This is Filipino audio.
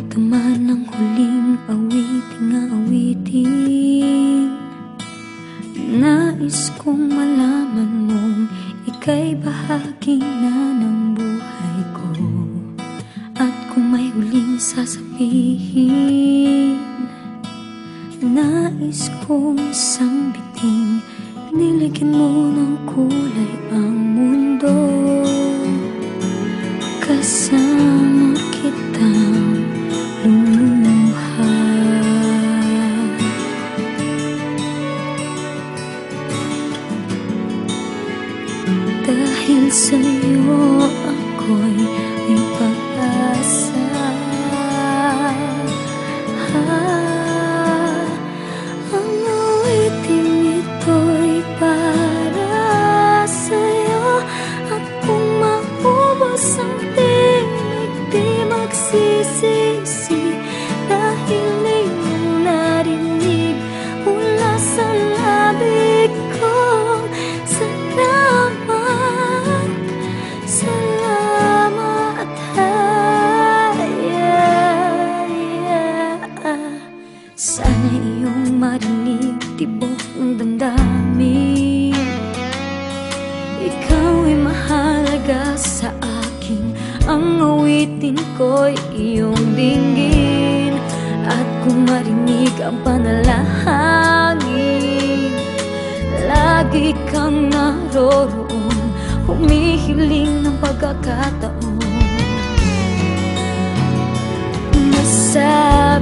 Ito man ang huling awiting nais kong malaman mong ika'y bahagi na ng buhay ko. At kung may huling sasabihin, nais kong sambiting, niligyan mo ng kulay ang mundo. Kasama kitang lumuha. Dahil sa'yo ako'y may pag-asa. Ang awiting ito'y para sa'yo. At kung maubos ang tinig, di magsisisi. Dahil iyong narinig mula sa labig ko. Salamat, sana iyong marinig tibok ng damdamin. Ikaw ay mahalaga sa akin, ang awitin ko'y iyong dinggin. At kung marinig ang panalangin, lagi kang naroroon, humihiling ng pagkakataon. Masabi